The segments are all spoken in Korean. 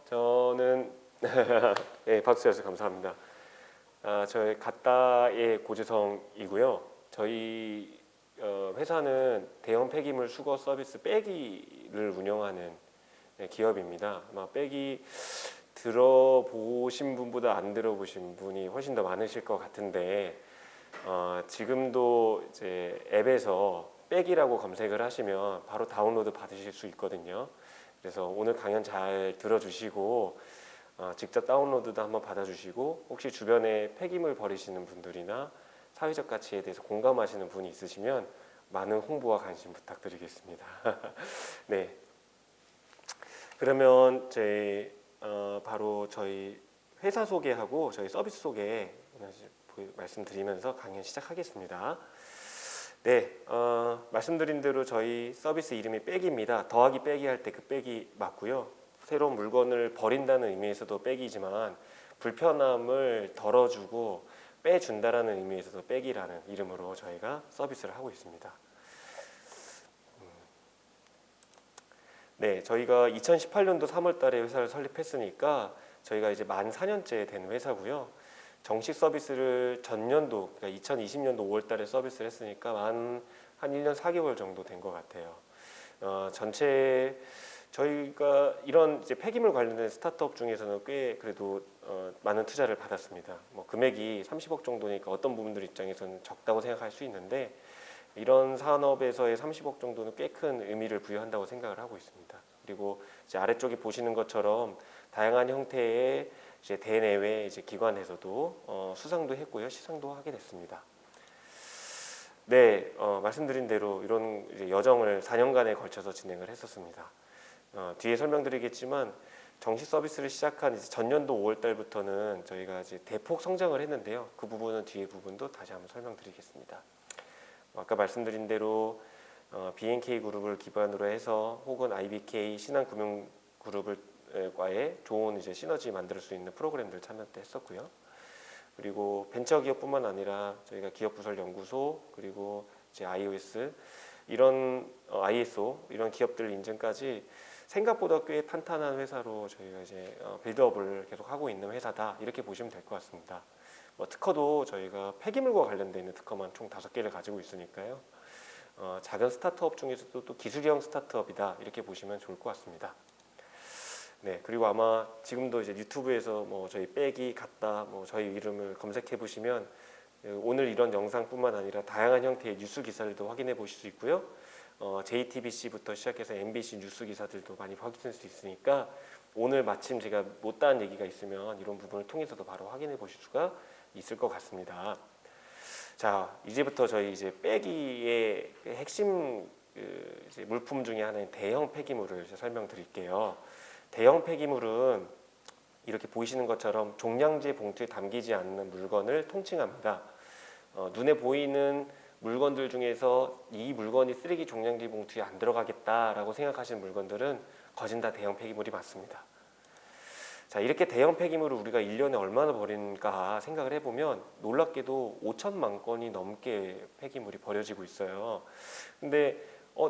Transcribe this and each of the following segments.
저는 네, 박수 주셔서 감사합니다. 저희 갓다의 고지성이고요. 저희 회사는 대형 폐기물 수거 서비스 빼기를 운영하는 기업입니다. 아마 빼기 들어보신 분보다 안 들어보신 분이 훨씬 더 많으실 것 같은데 지금도 이제 앱에서 빼기라고 검색을 하시면 바로 다운로드 받으실 수 있거든요. 그래서 오늘 강연 잘 들어주시고 직접 다운로드도 한번 받아주시고 혹시 주변에 폐기물 버리시는 분들이나 사회적 가치에 대해서 공감하시는 분이 있으시면 많은 홍보와 관심 부탁드리겠습니다. 네, 그러면 바로 저희 회사 소개하고 저희 서비스 소개 말씀드리면서 강연 시작하겠습니다. 네, 말씀드린 대로 저희 서비스 이름이 빼기입니다. 더하기 빼기 할 때 그 빼기 맞고요. 새로운 물건을 버린다는 의미에서도 빼기지만 불편함을 덜어주고 빼준다라는 의미에서도 빼기라는 이름으로 저희가 서비스를 하고 있습니다. 네, 저희가 2018년도 3월 달에 회사를 설립했으니까 저희가 이제 만 4년째 된 회사고요. 정식 서비스를 전년도, 그러니까 2020년도 5월 달에 서비스를 했으니까 한 1년 4개월 정도 된 것 같아요. 전체 저희가 이런 이제 폐기물 관련된 스타트업 중에서는 꽤 그래도 많은 투자를 받았습니다. 뭐 금액이 30억 정도니까 어떤 부분들 입장에서는 적다고 생각할 수 있는데 이런 산업에서의 30억 정도는 꽤 큰 의미를 부여한다고 생각을 하고 있습니다. 그리고 이제 아래쪽에 보시는 것처럼 다양한 형태의 이제 대내외 이제 기관에서도 수상도 했고요, 시상도 하게 됐습니다. 네, 말씀드린 대로 이런 이제 여정을 4년간에 걸쳐서 진행을 했었습니다. 뒤에 설명드리겠지만 정식 서비스를 시작한 이제 전년도 5월 달부터는 저희가 이제 대폭 성장을 했는데요. 그 부분은 뒤에 부분도 다시 한번 설명드리겠습니다. 아까 말씀드린 대로 BNK 그룹을 기반으로 해서 혹은 IBK 신한금융그룹을 과의 좋은 이제 시너지 만들 수 있는 프로그램들 참여 때 했었고요. 그리고 벤처기업뿐만 아니라 저희가 기업부설 연구소 그리고 이제 iOS 이런 ISO 이런 기업들 인증까지 생각보다 꽤 탄탄한 회사로 저희가 이제 빌드업을 계속 하고 있는 회사다 이렇게 보시면 될 것 같습니다. 특허도 저희가 폐기물과 관련돼 있는 특허만 총 5개를 가지고 있으니까요. 작은 스타트업 중에서도 또 기술형 스타트업이다 이렇게 보시면 좋을 것 같습니다. 네, 그리고 아마 지금도 이제 유튜브에서 뭐 저희 빼기 같다 뭐 저희 이름을 검색해 보시면 오늘 이런 영상뿐만 아니라 다양한 형태의 뉴스 기사들도 확인해 보실 수 있고요. JTBC부터 시작해서 MBC 뉴스 기사들도 많이 확인할 수 있으니까 오늘 마침 제가 못다한 얘기가 있으면 이런 부분을 통해서도 바로 확인해 보실 수가 있을 것 같습니다. 자, 이제부터 저희 이제 빼기의 핵심 이제 물품 중에 하나인 대형 폐기물을 설명드릴게요. 대형 폐기물은 이렇게 보이시는 것처럼 종량제 봉투에 담기지 않는 물건을 통칭합니다. 눈에 보이는 물건들 중에서 이 물건이 쓰레기 종량제 봉투에 안 들어가겠다라고 생각하시는 물건들은 거진 다 대형 폐기물이 맞습니다. 자, 이렇게 대형 폐기물을 우리가 1년에 얼마나 버리는가 생각을 해보면 놀랍게도 5천만 건이 넘게 폐기물이 버려지고 있어요. 근데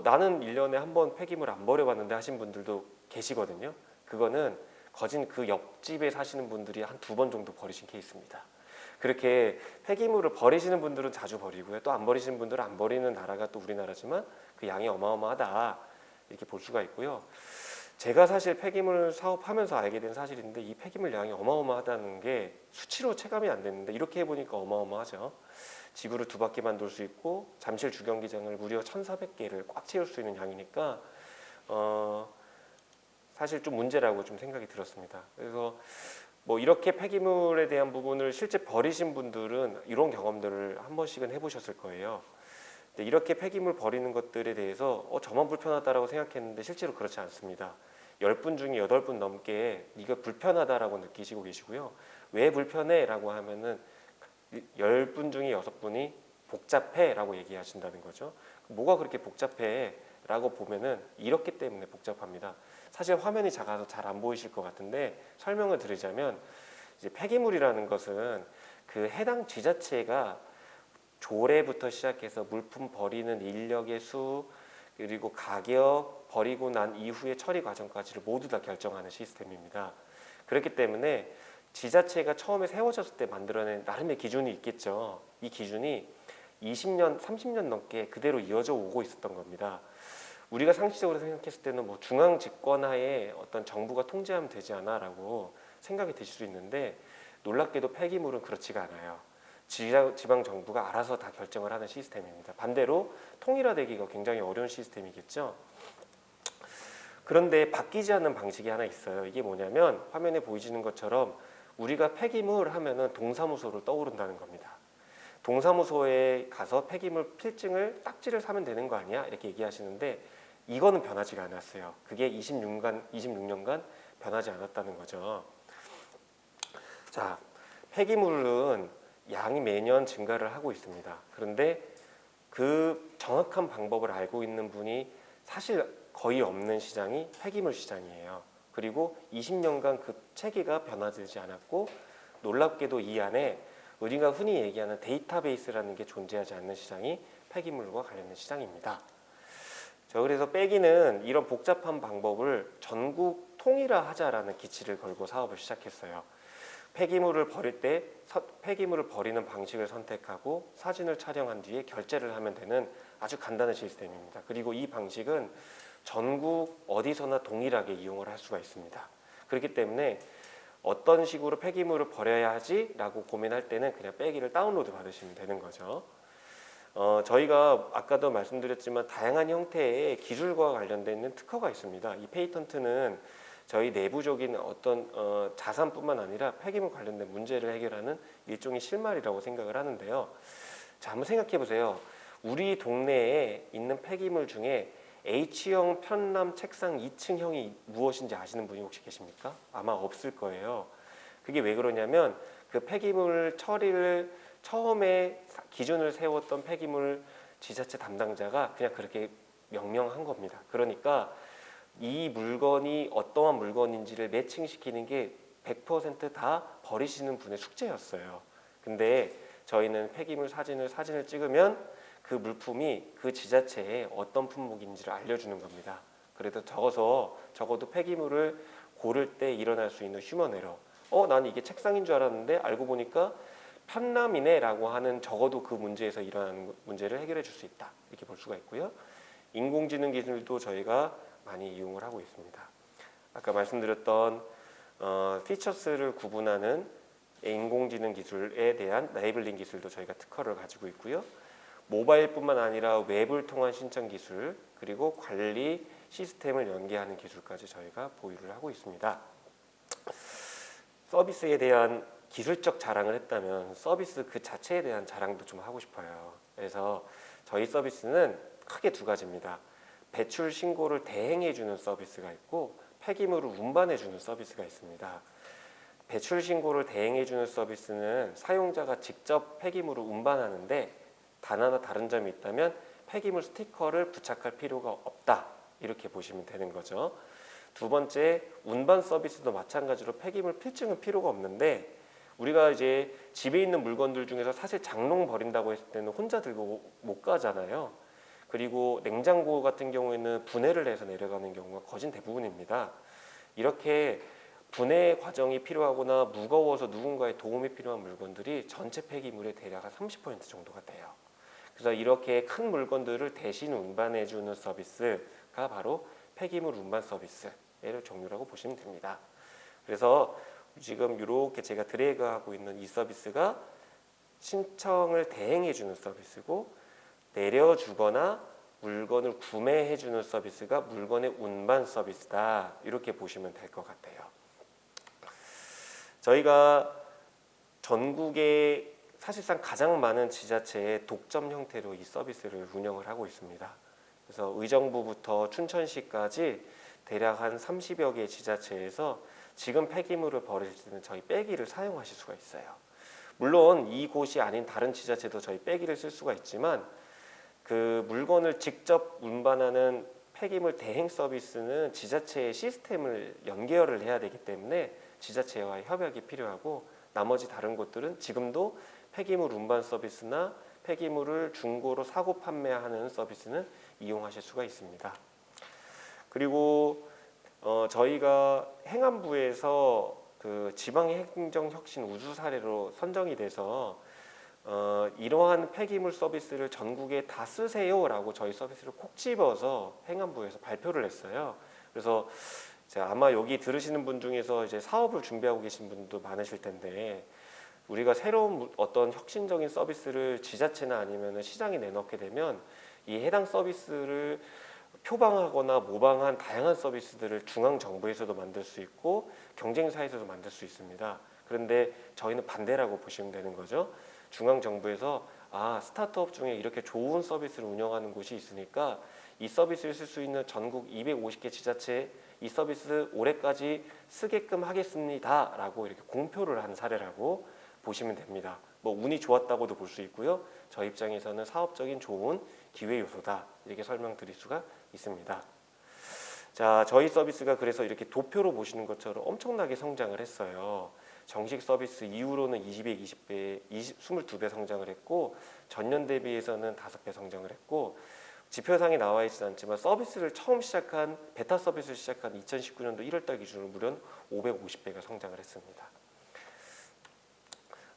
나는 1년에 한 번 폐기물 안 버려봤는데 하신 분들도 계시거든요. 그거는 거진 그 옆집에 사시는 분들이 한 2번 정도 버리신 케이스입니다. 그렇게 폐기물을 버리시는 분들은 자주 버리고요. 또 안 버리시는 분들은 안 버리는 나라가 또 우리나라지만 그 양이 어마어마하다 이렇게 볼 수가 있고요. 제가 사실 폐기물 사업하면서 알게 된 사실인데 이 폐기물 양이 어마어마하다는 게 수치로 체감이 안 되는데 이렇게 해보니까 어마어마하죠. 지구를 2바퀴만 돌 수 있고 잠실 주경기장을 무려 1,400개를 꽉 채울 수 있는 양이니까 사실 좀 문제라고 좀 생각이 들었습니다. 그래서 뭐 이렇게 폐기물에 대한 부분을 실제 버리신 분들은 이런 경험들을 한 번씩은 해보셨을 거예요. 근데 이렇게 폐기물 버리는 것들에 대해서 저만 불편하다라고 생각했는데 실제로 그렇지 않습니다. 10분 중에 8분 넘게 이거 불편하다라고 느끼시고 계시고요. 왜 불편해? 라고 하면은 10분 중에 6분이 복잡해 라고 얘기하신다는 거죠. 뭐가 그렇게 복잡해? 라고 보면은 이렇기 때문에 복잡합니다. 사실 화면이 작아서 잘 안 보이실 것 같은데 설명을 드리자면 이제 폐기물이라는 것은 그 해당 지자체가 조례부터 시작해서 물품 버리는 인력의 수 그리고 가격, 버리고 난 이후의 처리 과정까지를 모두 다 결정하는 시스템입니다. 그렇기 때문에 지자체가 처음에 세워졌을 때 만들어낸 나름의 기준이 있겠죠. 이 기준이 20년, 30년 넘게 그대로 이어져 오고 있었던 겁니다. 우리가 상식적으로 생각했을 때는 뭐 중앙 집권하에 어떤 정부가 통제하면 되지 않아라고 생각이 드실 수 있는데, 놀랍게도 폐기물은 그렇지가 않아요. 지방 정부가 알아서 다 결정을 하는 시스템입니다. 반대로 통일화되기가 굉장히 어려운 시스템이겠죠. 그런데 바뀌지 않는 방식이 하나 있어요. 이게 뭐냐면 화면에 보이시는 것처럼 우리가 폐기물 하면은 동사무소를 떠오른다는 겁니다. 동사무소에 가서 폐기물 필증을 딱지를 사면 되는 거 아니야? 이렇게 얘기하시는데, 이거는 변하지가 않았어요. 그게 26년간 변하지 않았다는 거죠. 자, 폐기물은 양이 매년 증가를 하고 있습니다. 그런데 그 정확한 방법을 알고 있는 분이 사실 거의 없는 시장이 폐기물 시장이에요. 그리고 20년간 그 체계가 변화되지 않았고, 놀랍게도 이 안에 우리가 흔히 얘기하는 데이터베이스라는 게 존재하지 않는 시장이 폐기물과 관련된 시장입니다. 그래서 빼기는 이런 복잡한 방법을 전국 통일화하자라는 기치를 걸고 사업을 시작했어요. 폐기물을 버릴 때 폐기물을 버리는 방식을 선택하고 사진을 촬영한 뒤에 결제를 하면 되는 아주 간단한 시스템입니다. 그리고 이 방식은 전국 어디서나 동일하게 이용을 할 수가 있습니다. 그렇기 때문에 어떤 식으로 폐기물을 버려야 하지? 라고 고민할 때는 그냥 빼기를 다운로드 받으시면 되는 거죠. 저희가 아까도 말씀드렸지만 다양한 형태의 기술과 관련된 있는 특허가 있습니다. 이 페이턴트는 저희 내부적인 어떤 자산뿐만 아니라 폐기물 관련된 문제를 해결하는 일종의 실마리라고 생각을 하는데요. 자, 한번 생각해 보세요. 우리 동네에 있는 폐기물 중에 H형 편람 책상 2층형이 무엇인지 아시는 분이 혹시 계십니까? 아마 없을 거예요. 그게 왜 그러냐면 그 폐기물 처리를 처음에 기준을 세웠던 폐기물 지자체 담당자가 그냥 그렇게 명명한 겁니다. 그러니까 이 물건이 어떠한 물건인지를 매칭시키는 게 100% 버리시는 분의 숙제였어요. 근데 저희는 폐기물 사진을 찍으면 그 물품이 그 지자체에 어떤 품목인지를 알려주는 겁니다. 그래도 적어도 폐기물을 고를 때 일어날 수 있는 휴먼 에러. 난 이게 책상인 줄 알았는데 알고 보니까 편람이네라고 하는, 적어도 그 문제에서 일어나는 문제를 해결해 줄 수 있다. 이렇게 볼 수가 있고요. 인공지능 기술도 저희가 많이 이용을 하고 있습니다. 아까 말씀드렸던 피처스를 구분하는 인공지능 기술에 대한 레이블링 기술도 저희가 특허를 가지고 있고요. 모바일뿐만 아니라 웹을 통한 신청 기술, 그리고 관리 시스템을 연계하는 기술까지 저희가 보유를 하고 있습니다. 서비스에 대한 기술적 자랑을 했다면 서비스 그 자체에 대한 자랑도 좀 하고 싶어요. 그래서 저희 서비스는 크게 두 가지입니다. 배출 신고를 대행해 주는 서비스가 있고 폐기물을 운반해 주는 서비스가 있습니다. 배출 신고를 대행해 주는 서비스는 사용자가 직접 폐기물을 운반하는데 단 하나 다른 점이 있다면 폐기물 스티커를 부착할 필요가 없다. 이렇게 보시면 되는 거죠. 두 번째, 운반 서비스도 마찬가지로 폐기물 필증은 필요가 없는데, 우리가 이제 집에 있는 물건들 중에서 사실 장롱 버린다고 했을 때는 혼자 들고 못 가잖아요. 그리고 냉장고 같은 경우에는 분해를 해서 내려가는 경우가 거진 대부분입니다. 이렇게 분해 과정이 필요하거나 무거워서 누군가의 도움이 필요한 물건들이 전체 폐기물의 대략 한 30% 정도가 돼요. 그래서 이렇게 큰 물건들을 대신 운반해 주는 서비스가 바로 폐기물 운반 서비스의 종류라고 보시면 됩니다. 그래서 지금 이렇게 제가 드래그하고 있는 이 서비스가 신청을 대행해 주는 서비스고, 내려주거나 물건을 구매해 주는 서비스가 물건의 운반 서비스다. 이렇게 보시면 될 것 같아요. 저희가 전국에 사실상 가장 많은 지자체의 독점 형태로 이 서비스를 운영을 하고 있습니다. 그래서 의정부부터 춘천시까지 대략 한 30여 개의 지자체에서 지금 폐기물을 버리실 때는 저희 빼기를 사용하실 수가 있어요. 물론 이곳이 아닌 다른 지자체도 저희 빼기를 쓸 수가 있지만, 그 물건을 직접 운반하는 폐기물 대행 서비스는 지자체의 시스템을 연결을 해야 되기 때문에 지자체와의 협약이 필요하고, 나머지 다른 곳들은 지금도 폐기물 운반 서비스나 폐기물을 중고로 사고 판매하는 서비스는 이용하실 수가 있습니다. 그리고 저희가 행안부에서 그 지방행정혁신 우수 사례로 선정이 돼서 이러한 폐기물 서비스를 전국에 다 쓰세요라고 저희 서비스를 콕 집어서 행안부에서 발표를 했어요. 그래서 아마 여기 들으시는 분 중에서 이제 사업을 준비하고 계신 분도 많으실 텐데, 우리가 새로운 어떤 혁신적인 서비스를 지자체나 아니면 시장에 내놓게 되면 이 해당 서비스를 표방하거나 모방한 다양한 서비스들을 중앙 정부에서도 만들 수 있고 경쟁사에서도 만들 수 있습니다. 그런데 저희는 반대라고 보시면 되는 거죠. 중앙 정부에서 스타트업 중에 이렇게 좋은 서비스를 운영하는 곳이 있으니까 이 서비스를 쓸 수 있는 전국 250개 지자체에 이 서비스 올해까지 쓰게끔 하겠습니다 라고 이렇게 공표를 한 사례라고 보시면 됩니다. 뭐 운이 좋았다고도 볼 수 있고요, 저희 입장에서는 사업적인 좋은 기회 요소다 이렇게 설명드릴 수가 있습니다. 자, 저희 서비스가 그래서 이렇게 도표로 보시는 것처럼 엄청나게 성장을 했어요. 정식 서비스 이후로는 20배, 22배 성장을 했고, 전년 대비해서는 5배 성장을 했고, 지표상에 나와 있지 않지만 서비스를 처음 시작한 베타 서비스를 시작한 2019년도 1월달 기준으로 무려 550배가 성장을 했습니다.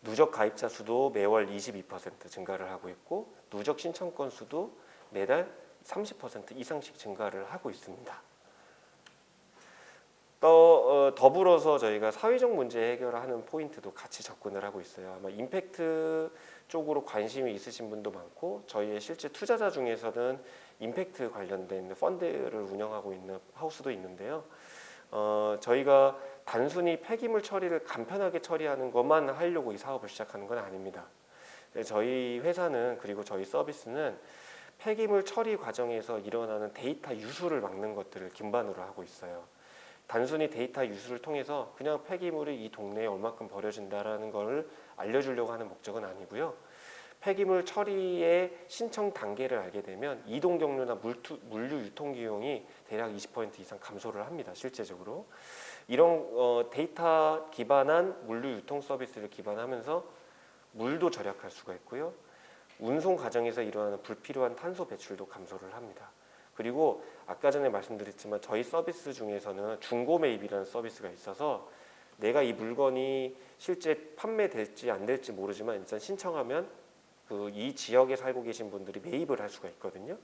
누적 가입자 수도 매월 22% 증가를 하고 있고, 누적 신청 건 수도 매달 30% 이상씩 증가를 하고 있습니다. 더불어서 저희가 사회적 문제 해결을 하는 포인트도 같이 접근을 하고 있어요. 아마 임팩트 쪽으로 관심이 있으신 분도 많고, 저희의 실제 투자자 중에서는 임팩트 관련된 펀드를 운영하고 있는 하우스도 있는데요. 저희가 단순히 폐기물 처리를 간편하게 처리하는 것만 하려고 이 사업을 시작하는 건 아닙니다. 저희 회사는, 그리고 저희 서비스는 폐기물 처리 과정에서 일어나는 데이터 유수를 막는 것들을 기반으로 하고 있어요. 단순히 데이터 유수를 통해서 그냥 폐기물이 이 동네에 얼마큼 버려진다라는 걸 알려주려고 하는 목적은 아니고요. 폐기물 처리의 신청 단계를 알게 되면 이동 경로나 물류 유통 비용이 대략 20% 이상 감소를 합니다. 실제적으로 이런 데이터 기반한 물류 유통 서비스를 기반하면서 물도 절약할 수가 있고요, 운송 과정에서 일어나는 불필요한 탄소 배출도 감소를 합니다. 그리고 아까 전에 말씀드렸지만 저희 서비스 중에서는 중고 매입이라는 서비스가 있어서, 내가 이 물건이 실제 판매될지 안 될지 모르지만 일단 신청하면 이 지역에 살고 계신 분들이 매입을 할 수가 있거든요.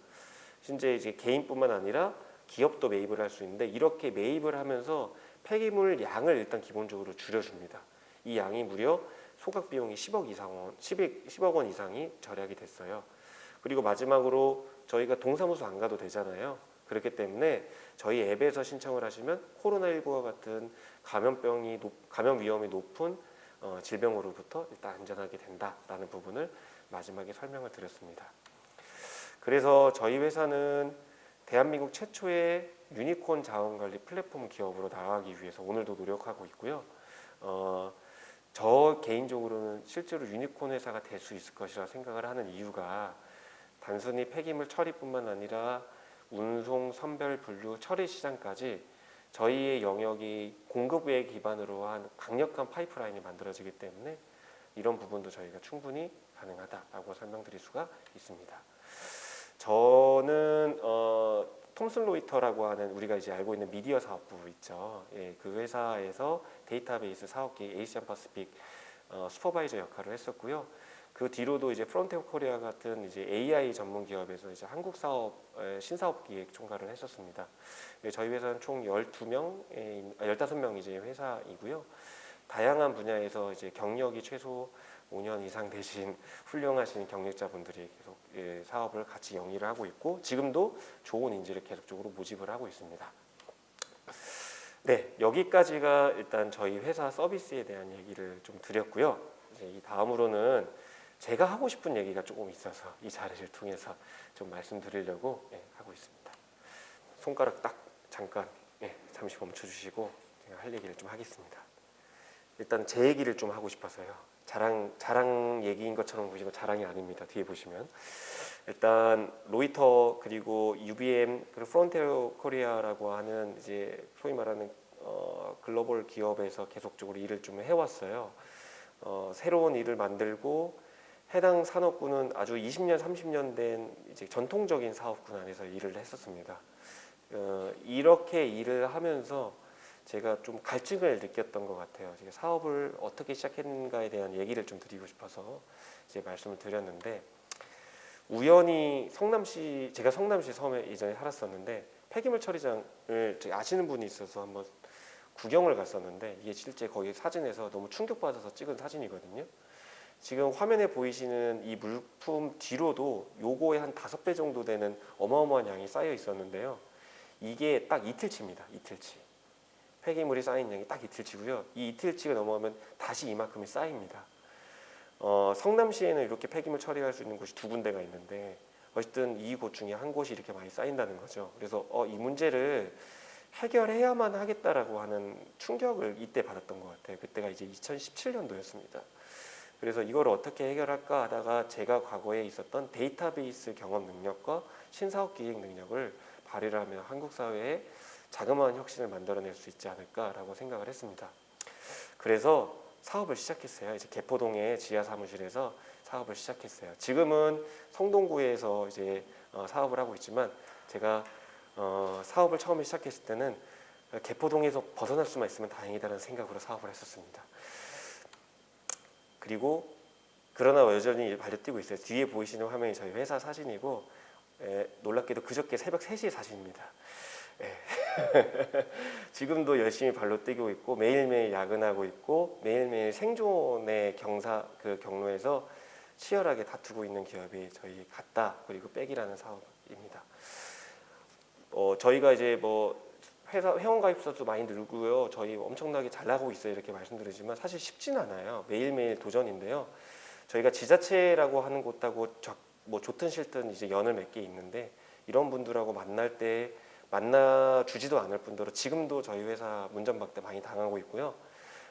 실제 이제 개인뿐만 아니라 기업도 매입을 할 수 있는데, 이렇게 매입을 하면서 폐기물 양을 일단 기본적으로 줄여줍니다. 이 양이 무려 소각 비용이 10억 원 이상이 절약이 됐어요. 그리고 마지막으로 저희가 동사무소 안 가도 되잖아요. 그렇기 때문에 저희 앱에서 신청을 하시면 코로나19와 같은 감염 위험이 높은 질병으로부터 일단 안전하게 된다라는 부분을 마지막에 설명을 드렸습니다. 그래서 저희 회사는 대한민국 최초의 유니콘 자원관리 플랫폼 기업으로 나아가기 위해서 오늘도 노력하고 있고요. 저 개인적으로는 실제로 유니콘 회사가 될 수 있을 것이라 생각을 하는 이유가, 단순히 폐기물 처리뿐만 아니라 운송, 선별, 분류, 처리 시장까지 저희의 영역이 공급에 기반으로 한 강력한 파이프라인이 만들어지기 때문에 이런 부분도 저희가 충분히 가능하다라고 설명드릴 수가 있습니다. 저는 톰슨 로이터라고 하는, 우리가 이제 알고 있는 미디어 사업부 있죠. 예, 그 회사에서 데이터베이스 사업기 에이시안 퍼시픽 슈퍼바이저 역할을 했었고요. 그 뒤로도 이제 프론티어 코리아 같은 이제 AI 전문 기업에서 이제 한국 사업 신사업 기획 총괄을 했었습니다. 저희 회사는 총 15명 이제 회사이고요. 다양한 분야에서 이제 경력이 최소 5년 이상 되신 훌륭하신 경력자분들이 계속 사업을 같이 영위를 하고 있고, 지금도 좋은 인재를 계속적으로 모집을 하고 있습니다. 네, 여기까지가 일단 저희 회사 서비스에 대한 얘기를 좀 드렸고요. 이제 이 다음으로는 제가 하고 싶은 얘기가 조금 있어서 이 자리를 통해서 좀 말씀드리려고 하고 있습니다. 손가락 딱 잠깐 잠시 멈춰주시고 제가 할 얘기를 좀 하겠습니다. 일단 제 얘기를 좀 하고 싶어서요. 자랑 얘기인 것처럼 보시면 자랑이 아닙니다. 뒤에 보시면 일단 로이터 그리고 UBM 그리고 프론티어 코리아라고 하는 이제 소위 말하는 글로벌 기업에서 계속적으로 일을 좀 해왔어요. 새로운 일을 만들고 해당 산업군은 아주 20년, 30년 된 이제 전통적인 사업군 안에서 일을 했었습니다. 이렇게 일을 하면서 제가 좀 갈증을 느꼈던 것 같아요. 제가 사업을 어떻게 시작했는가에 대한 얘기를 좀 드리고 싶어서 이제 말씀을 드렸는데, 우연히 제가 성남시 섬에 이전에 살았었는데 폐기물 처리장을 아시는 분이 있어서 한번 구경을 갔었는데, 이게 실제 거기 사진에서 너무 충격받아서 찍은 사진이거든요. 지금 화면에 보이시는 이 물품 뒤로도 요거의 한 5배 정도 되는 어마어마한 양이 쌓여 있었는데요. 이게 딱 이틀치입니다. 이틀치. 폐기물이 쌓인 양이 딱 이틀치고요. 이 이틀치가 넘어가면 다시 이만큼이 쌓입니다. 성남시에는 이렇게 폐기물 처리할 수 있는 곳이 2군데가 있는데, 어쨌든 이곳 중에 한 곳이 이렇게 많이 쌓인다는 거죠. 그래서 이 문제를 해결해야만 하겠다라고 하는 충격을 이때 받았던 것 같아요. 그때가 이제 2017년도였습니다. 그래서 이걸 어떻게 해결할까 하다가 제가 과거에 있었던 데이터베이스 경험 능력과 신사업 기획 능력을 발휘를 하면 한국 사회에 자그마한 혁신을 만들어낼 수 있지 않을까라고 생각을 했습니다. 그래서 사업을 시작했어요. 이제 개포동의 지하 사무실에서 사업을 시작했어요. 지금은 성동구에서 이제 사업을 하고 있지만, 제가 사업을 처음에 시작했을 때는 개포동에서 벗어날 수만 있으면 다행이다라는 생각으로 사업을 했었습니다. 그리고 그러나 여전히 발로 뛰고 있어요. 뒤에 보이시는 화면이 저희 회사 사진이고, 놀랍게도 그저께 새벽 3시의 사진입니다. 지금도 열심히 발로 뛰고 있고, 매일매일 야근하고 있고, 매일매일 생존의 경로에서 치열하게 다투고 있는 기업이 저희 갓다 그리고 백이라는 사업입니다. 저희가 이제 회사 회원가입자도 많이 늘고요. 저희 엄청나게 잘 나가고 있어요. 이렇게 말씀드리지만 사실 쉽진 않아요. 매일매일 도전인데요. 저희가 지자체라고 하는 곳하고 좋든 싫든 이제 연을 맺게 있는데, 이런 분들하고 만날 때 만나 주지도 않을 뿐더러 지금도 저희 회사 문전박대 많이 당하고 있고요.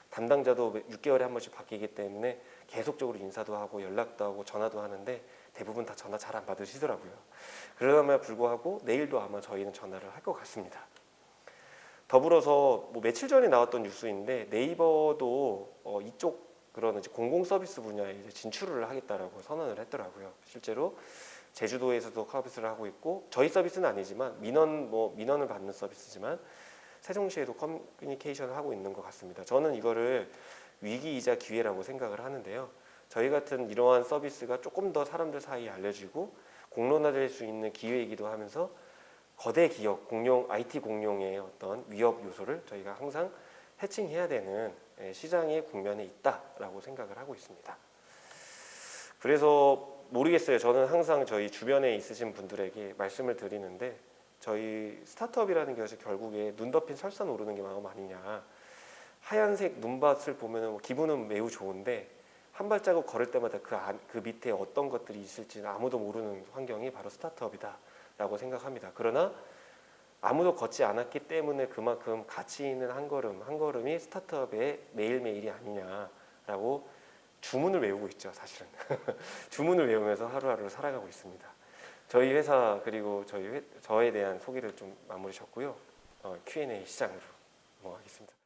담당자도 6개월에 한 번씩 바뀌기 때문에 계속적으로 인사도 하고 연락도 하고 전화도 하는데, 대부분 다 전화 잘 안 받으시더라고요. 그럼에도 불구하고 내일도 아마 저희는 전화를 할 것 같습니다. 더불어서 며칠 전에 나왔던 뉴스인데, 네이버도 이쪽 그런 이제 공공 서비스 분야에 이제 진출을 하겠다라고 선언을 했더라고요. 실제로 제주도에서도 서비스를 하고 있고, 저희 서비스는 아니지만 민원을 받는 서비스지만 세종시에도 커뮤니케이션을 하고 있는 것 같습니다. 저는 이거를 위기이자 기회라고 생각을 하는데요. 저희 같은 이러한 서비스가 조금 더 사람들 사이에 알려지고 공론화될 수 있는 기회이기도 하면서, 거대 기업 IT 공룡의 어떤 위협 요소를 저희가 항상 해칭해야 되는 시장의 국면에 있다라고 생각을 하고 있습니다. 그래서 모르겠어요. 저는 항상 저희 주변에 있으신 분들에게 말씀을 드리는데, 저희 스타트업이라는 것이 결국에 눈 덮인 설산 오르는 게 마음 아니냐. 하얀색 눈밭을 보면 기분은 매우 좋은데, 한 발자국 걸을 때마다 그 밑에 어떤 것들이 있을지는 아무도 모르는 환경이 바로 스타트업이다라고 생각합니다. 그러나 아무도 걷지 않았기 때문에 그만큼 가치 있는 한 걸음 한 걸음이 스타트업의 매일매일이 아니냐라고 주문을 외우고 있죠. 사실은 주문을 외우면서 하루하루를 살아가고 있습니다. 저희 회사 그리고 저에 대한 소개를 좀 마무리 졌고요. Q&A 시장으로 넘어가겠습니다.